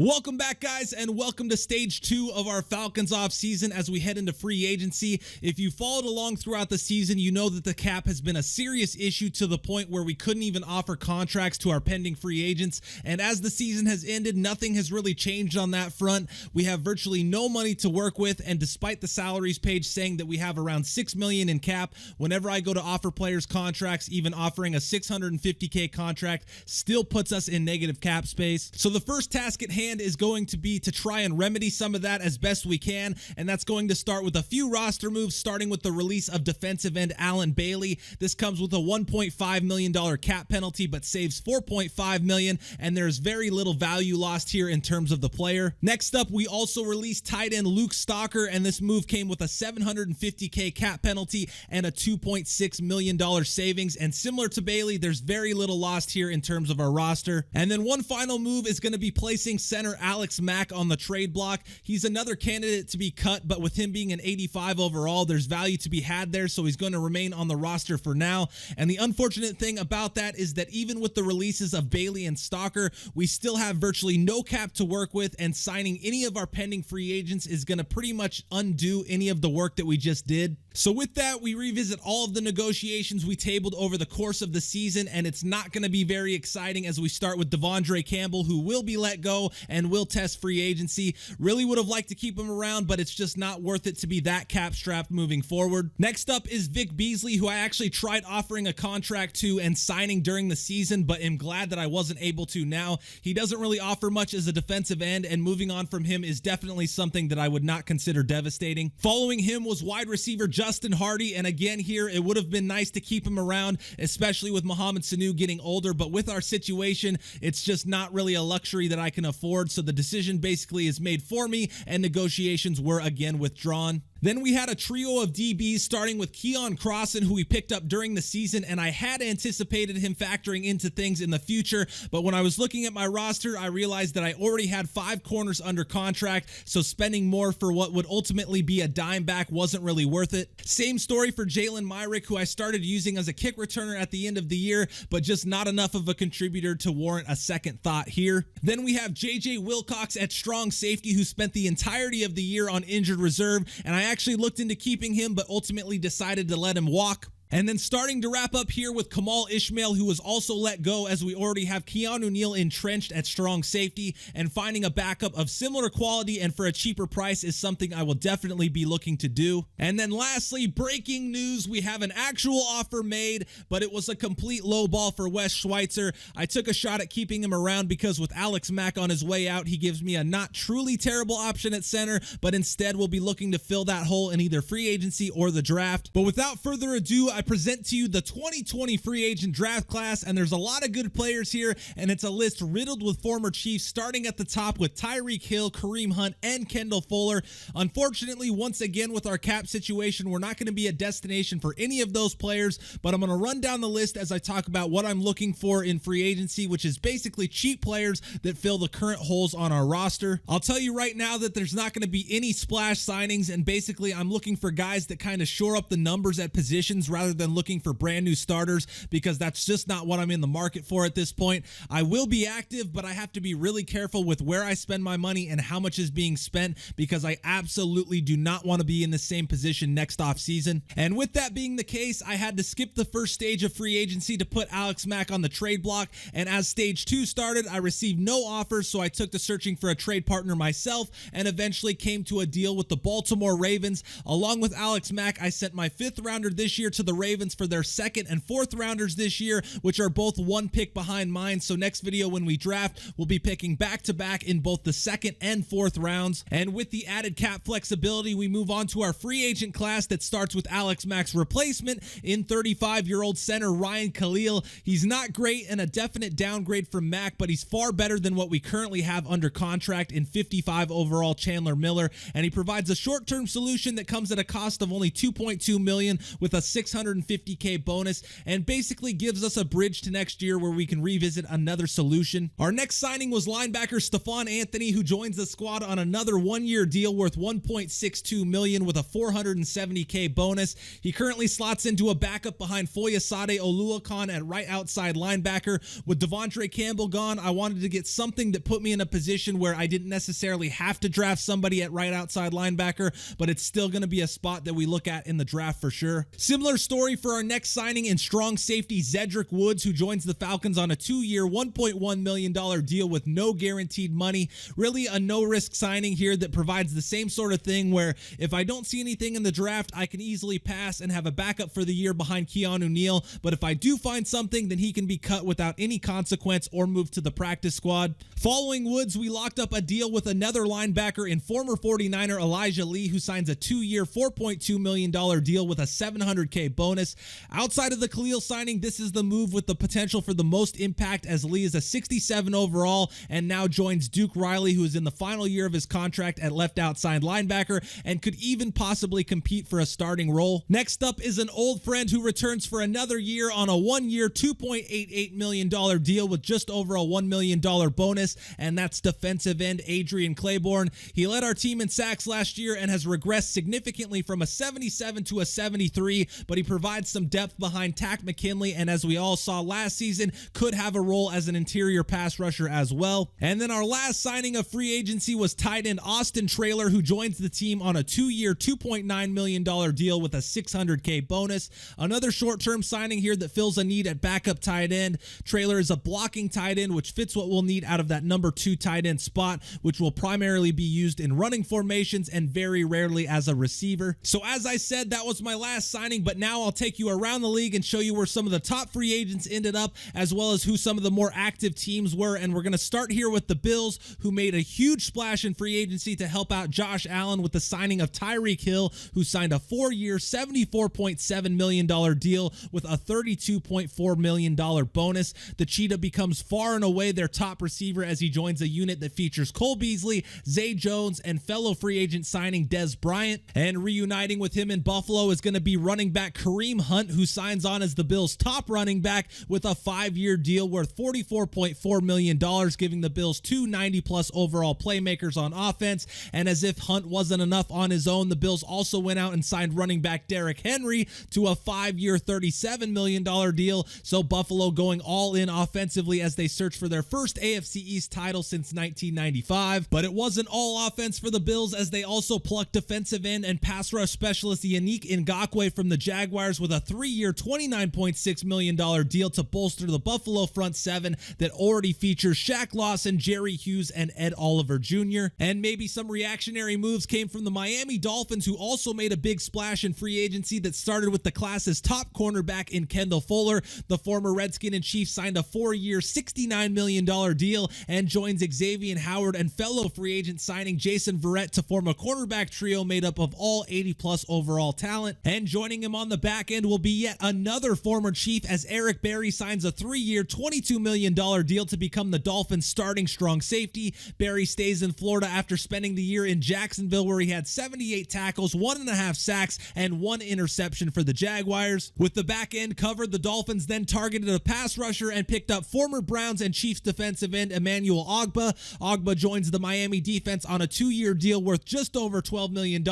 Welcome back, guys, and welcome to stage 2 of our Falcons offseason as we head into free agency. If you followed along throughout the season, you know that the cap has been a serious issue to the point where we couldn't even offer contracts to our pending free agents. And as the season has ended, nothing has really changed on that front. We have virtually no money to work with, and despite the salaries page saying that we have around $6 million in cap, whenever I go to offer players contracts, even offering a $650K contract still puts us in negative cap space. So the first task at hand is going to be to try and remedy some of that as best we can, and that's going to start with a few roster moves, starting with the release of defensive end Allen Bailey. This comes with a $1.5 million cap penalty, but saves $4.5 million, and there's very little value lost here in terms of the player. Next up, we also released tight end Luke Stalker, and this move came with a $750K cap penalty and a $2.6 million savings, and similar to Bailey, there's very little lost here in terms of our roster. And then one final move is going to be placing center Alex Mack on the trade block. He's another candidate to be cut, but with him being an 85 overall, there's value to be had there, so he's going to remain on the roster for now. And the unfortunate thing about that is that even with the releases of Bailey and Stalker, we still have virtually no cap to work with, and signing any of our pending free agents is going to pretty much undo any of the work that we just did. So with that, we revisit all of the negotiations we tabled over the course of the season, and it's not going to be very exciting as we start with Devondre Campbell, who will be let go and will test free agency. Really would have liked to keep him around, but it's just not worth it to be that cap strapped moving forward. Next up is Vic Beasley, who I actually tried offering a contract to and signing during the season, but am glad that I wasn't able to now. He doesn't really offer much as a defensive end, and moving on from him is definitely something that I would not consider devastating. Following him was wide receiver Justin Hardy, and again here, it would have been nice to keep him around, especially with Mohamed Sanu getting older, but with our situation, it's just not really a luxury that I can afford, so the decision basically is made for me, and negotiations were again withdrawn. Then we had a trio of DBs, starting with Keon Crossan, who we picked up during the season, and I had anticipated him factoring into things in the future, but when I was looking at my roster, I realized that I already had 5 corners under contract, so spending more for what would ultimately be a dime back wasn't really worth it. Same story for Jalen Myrick, who I started using as a kick returner at the end of the year, but just not enough of a contributor to warrant a second thought here. Then we have JJ Wilcox at strong safety, who spent the entirety of the year on injured reserve, and I actually looked into keeping him, but ultimately decided to let him walk. And then starting to wrap up here with Kamal Ishmael, who was also let go as we already have Keanu Neal entrenched at strong safety, and finding a backup of similar quality and for a cheaper price is something I will definitely be looking to do. And then lastly, breaking news, we have an actual offer made, but it was a complete low ball for Wes Schweitzer. I took a shot at keeping him around because with Alex Mack on his way out, he gives me a not truly terrible option at center, but instead we'll be looking to fill that hole in either free agency or the draft. But without further ado, I present to you the 2020 free agent draft class, and there's a lot of good players here, and it's a list riddled with former Chiefs, starting at the top with Tyreek Hill, Kareem Hunt, and Kendall Fuller. Unfortunately, once again with our cap situation, we're not going to be a destination for any of those players, but I'm going to run down the list as I talk about what I'm looking for in free agency, which is basically cheap players that fill the current holes on our roster. I'll tell you right now that there's not going to be any splash signings, and basically I'm looking for guys that kind of shore up the numbers at positions rather than looking for brand new starters, because that's just not what I'm in the market for at this point. I will be active, but I have to be really careful with where I spend my money and how much is being spent, because I absolutely do not want to be in the same position next off season. And with that being the case, I had to skip the first stage of free agency to put Alex Mack on the trade block, and as stage 2 started, I received no offers, so I took to searching for a trade partner myself and eventually came to a deal with the Baltimore Ravens. Along with Alex Mack, I sent my 5th rounder this year to the Ravens for their 2nd and 4th rounders this year, which are both 1 pick behind mine. So next video when we draft, we'll be picking back-to-back in both the 2nd and 4th rounds. And with the added cap flexibility, we move on to our free agent class that starts with Alex Mack's replacement in 35-year-old center Ryan Khalil. He's not great and a definite downgrade from Mack, but he's far better than what we currently have under contract in 55 overall Chandler Miller, and he provides a short-term solution that comes at a cost of only $2.2 million with a $600 $250K bonus and basically gives us a bridge to next year where we can revisit another solution. Our next signing was linebacker Stephon Anthony, who joins the squad on another one-year deal worth $1.62 million with a $470K bonus. He currently slots into a backup behind Foyesade Oluokun at right outside linebacker. With Devontre Campbell gone, I wanted to get something that put me in a position where I didn't necessarily have to draft somebody at right outside linebacker, but it's still going to be a spot that we look at in the draft for sure. Similar story for our next signing in strong safety Zedrick Woods, who joins the Falcons on a 2-year, $1.1 million deal with no guaranteed money. Really a no-risk signing here that provides the same sort of thing where if I don't see anything in the draft, I can easily pass and have a backup for the year behind Keanu Neal. But if I do find something, then he can be cut without any consequence or moved to the practice squad. Following Woods, we locked up a deal with another linebacker in former 49er Elijah Lee, who signs a 2-year, $4.2 million deal with a $700K bonus. Outside of the Khalil signing, this is the move with the potential for the most impact, as Lee is a 67 overall and now joins Duke Riley, who is in the final year of his contract at left outside linebacker and could even possibly compete for a starting role. Next up is an old friend who returns for another year on a 1-year, $2.88 million deal with just over a $1 million bonus, and that's defensive end Adrian Claiborne. He led our team in sacks last year and has regressed significantly from a 77 to a 73, but he provides some depth behind Tack McKinley, and as we all saw last season, could have a role as an interior pass rusher as well. And then our last signing of free agency was tight end Austin Traylor, who joins the team on a 2-year, $2.9 million deal with a $600K bonus. Another short-term signing here that fills a need at backup tight end. Traylor is a blocking tight end, which fits what we'll need out of that number 2 tight end spot, which will primarily be used in running formations and very rarely as a receiver. So as I said, that was my last signing, but now I'll take you around the league and show you where some of the top free agents ended up, as well as who some of the more active teams were. And we're going to start here with the Bills, who made a huge splash in free agency to help out Josh Allen with the signing of Tyreek Hill, who signed a 4-year, $74.7 million deal with a $32.4 million bonus. The Cheetah becomes far and away their top receiver as he joins a unit that features Cole Beasley, Zay Jones, and fellow free agent signing Dez Bryant. And reuniting with him in Buffalo is going to be running back Kareem Hunt, who signs on as the Bills' top running back with a 5-year deal worth $44.4 million, giving the Bills 2 90-plus overall playmakers on offense. And as if Hunt wasn't enough on his own, the Bills also went out and signed running back Derrick Henry to a 5-year, $37 million deal. So Buffalo going all in offensively as they search for their first AFC East title since 1995. But it wasn't all offense for the Bills, as they also plucked defensive end and pass rush specialist Yannick Ngakoue from the Jaguars with a 3-year, $29.6 million deal to bolster the Buffalo front seven that already features Shaq Lawson, Jerry Hughes, and Ed Oliver Jr. And maybe some reactionary moves came from the Miami Dolphins, who also made a big splash in free agency that started with the class's top cornerback in Kendall Fuller. The former Redskin and Chief signed a 4-year, $69 million deal and joins Xavier Howard and fellow free agent signing Jason Verrett to form a cornerback trio made up of all 80-plus overall talent. And joining him on the back end will be yet another former Chief, as Eric Berry signs a 3-year, $22 million deal to become the Dolphins' starting strong safety. Berry stays in Florida after spending the year in Jacksonville, where he had 78 tackles, 1.5 sacks, and 1 interception for the Jaguars. With the back end covered, the Dolphins then targeted a pass rusher and picked up former Browns and Chiefs defensive end Emmanuel Ogbah. Ogbah joins the Miami defense on a 2-year deal worth just over $12 million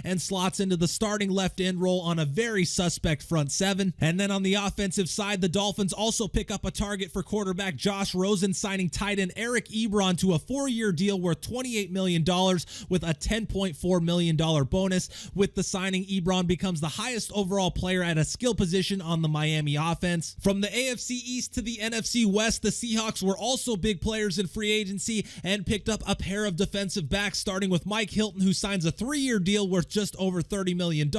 and slots into the starting left end role on a very suspect front seven. And then on the offensive side, the Dolphins also pick up a target for quarterback Josh Rosen, signing tight end Eric Ebron to a 4-year deal worth $28 million with a $10.4 million bonus. With the signing, Ebron becomes the highest overall player at a skill position on the Miami offense. From the AFC East to the NFC West, the Seahawks were also big players in free agency and picked up a pair of defensive backs, starting with Mike Hilton, who signs a 3-year deal worth just over $30 million.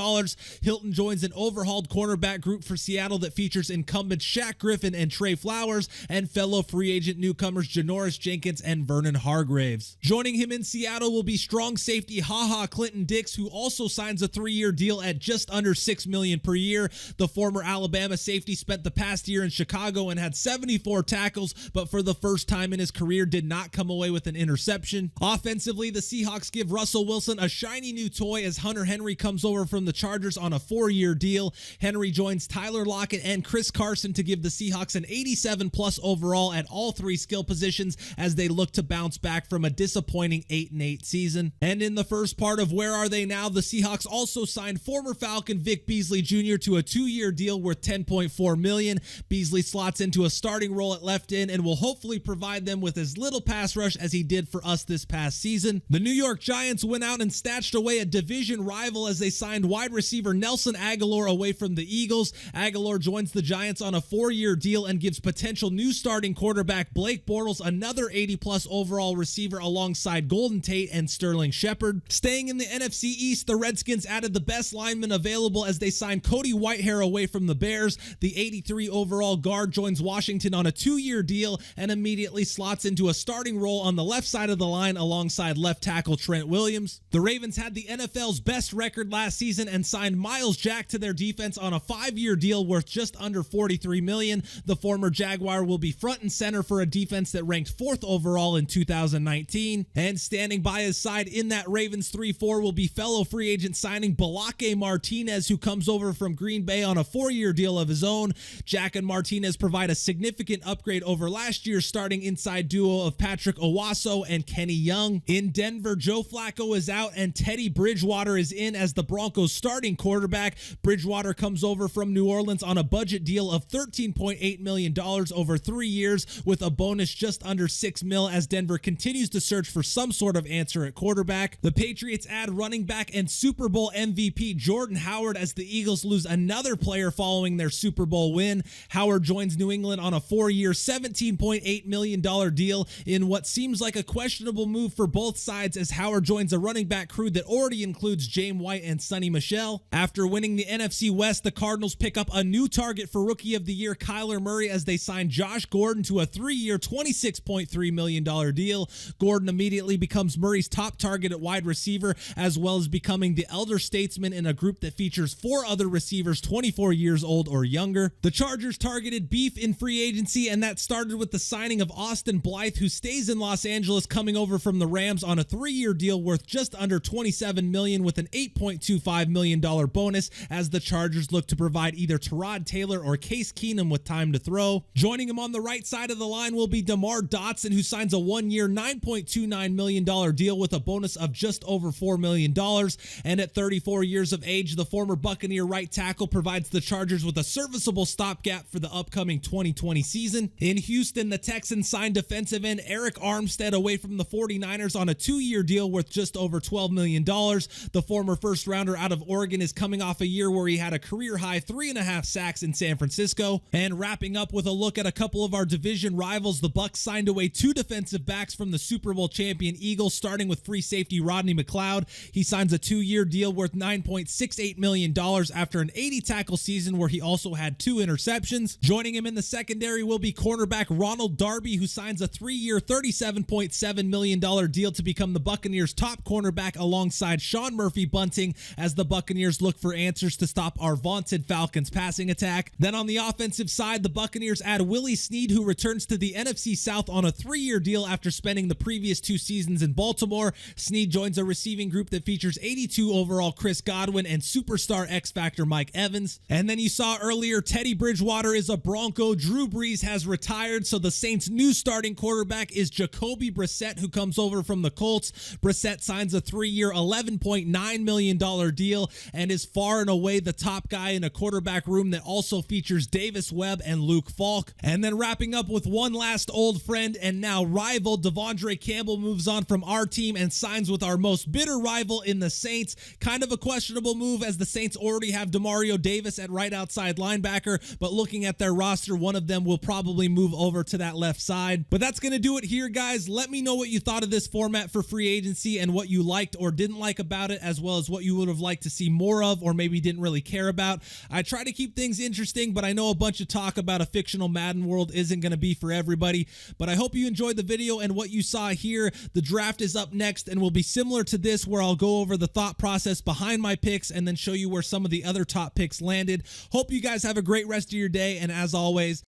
Hilton joins an overhauled cornerback group for Seattle that features incumbents Shaq Griffin and Trey Flowers and fellow free agent newcomers Janoris Jenkins and Vernon Hargraves. Joining him in Seattle will be strong safety HaHa Clinton Dix, who also signs a 3-year deal at just under $6 million per year. The former Alabama safety spent the past year in Chicago and had 74 tackles, but for the first time in his career did not come away with an interception. Offensively, the Seahawks give Russell Wilson a shiny new toy as Hunter Henry comes over from the Chargers on a 4-year deal. deal. Henry joins Tyler Lockett and Chris Carson to give the Seahawks an 87+ overall at all three skill positions as they look to bounce back from a disappointing 8-8 season. And in the first part of Where Are They Now, the Seahawks also signed former Falcon Vic Beasley Jr. to a 2-year deal worth $10.4 million. Beasley slots into a starting role at left end and will hopefully provide them with as little pass rush as he did for us this past season. The New York Giants went out and snatched away a division rival as they signed wide receiver Nelson Agholor away from the Eagles. Agholor joins the Giants on a 4-year deal and gives potential new starting quarterback Blake Bortles another 80+ overall receiver alongside Golden Tate and Sterling Shepard. Staying in the NFC East, the Redskins added the best lineman available as they signed Cody Whitehair away from the Bears. The 83 overall guard joins Washington on a 2-year deal and immediately slots into a starting role on the left side of the line alongside left tackle Trent Williams. The Ravens had the NFL's best record last season and signed Myles Jack to their defense on a 5-year deal worth just under $43 million. The former Jaguar will be front and center for a defense that ranked 4th overall in 2019. And standing by his side in that Ravens 3-4 will be fellow free agent signing Balake Martinez, who comes over from Green Bay on a 4-year deal of his own. Jack and Martinez provide a significant upgrade over last year's starting inside duo of Patrick Owasso and Kenny Young. In Denver, Joe Flacco is out and Teddy Bridgewater is in as the Broncos starting quarterback. Bridgewater comes over from New Orleans on a budget deal of $13.8 million over 3 years with a bonus just under $6 million as Denver continues to search for some sort of answer at quarterback. The Patriots add running back and Super Bowl MVP Jordan Howard as the Eagles lose another player following their Super Bowl win. Howard joins New England on a 4-year, $17.8 million deal in what seems like a questionable move for both sides as Howard joins a running back crew that already includes James White and Sonny Michel. After winning the NFC West, the Cardinals pick up a new target for Rookie of the Year Kyler Murray as they sign Josh Gordon to a 3-year, $26.3 million deal. Gordon immediately becomes Murray's top target at wide receiver, as well as becoming the elder statesman in a group that features 4 other receivers 24 years old or younger. The Chargers targeted beef in free agency, and that started with the signing of Austin Blythe, who stays in Los Angeles, coming over from the Rams on a 3-year deal worth just under $27 million with an $8.25 million bonus as the Chargers look to provide either Tyrod Taylor or Case Keenum with time to throw. Joining him on the right side of the line will be DeMar Dotson, who signs a 1-year, $9.29 million deal with a bonus of just over $4 million. And at 34 years of age, the former Buccaneer right tackle provides the Chargers with a serviceable stopgap for the upcoming 2020 season. In Houston, the Texans signed defensive end Eric Armstead away from the 49ers on a 2-year deal worth just over $12 million. The former first-rounder out of Oregon is coming off a year where he had a career-high 3.5 sacks in San Francisco. And wrapping up with a look at a couple of our division rivals, the Bucs signed away 2 defensive backs from the Super Bowl champion Eagles, starting with free safety Rodney McLeod. He signs a 2-year deal worth $9.68 million after an 80-tackle season where he also had 2 interceptions. Joining him in the secondary will be cornerback Ronald Darby, who signs a 3-year, $37.7 million deal to become the Buccaneers' top cornerback alongside Sean Murphy-Bunting as the Buccaneers look for answers to stop our vaunted Falcons passing attack. Then on the offensive side, the Buccaneers add Willie Snead, who returns to the NFC South on a 3-year deal after spending the previous 2 seasons in Baltimore. Snead joins a receiving group that features 82 overall Chris Godwin and superstar X-Factor Mike Evans. And then you saw earlier, Teddy Bridgewater is a Bronco. Drew Brees has retired, so the Saints' new starting quarterback is Jacoby Brissett, who comes over from the Colts. Brissett signs a 3-year, $11.9 million deal and is far and away the top guy in a quarterback room that also features Davis Webb and Luke Falk. And then wrapping up with one last old friend and now rival, Devondre Campbell moves on from our team and signs with our most bitter rival in the Saints. Kind of a questionable move as the Saints already have Demario Davis at right outside linebacker, but looking at their roster, one of them will probably move over to that left side. But that's going to do it here, guys. Let me know what you thought of this format for free agency and what you liked or didn't like about it, as well as what you would have liked to see more of or maybe didn't really care about. I try to keep things interesting, but I know a bunch of talk about a fictional Madden world isn't going to be for everybody. But I hope you enjoyed the video and what you saw here. The draft is up next and will be similar to this, where I'll go over the thought process behind my picks and then show you where some of the other top picks landed. Hope you guys have a great rest of your day, and as always,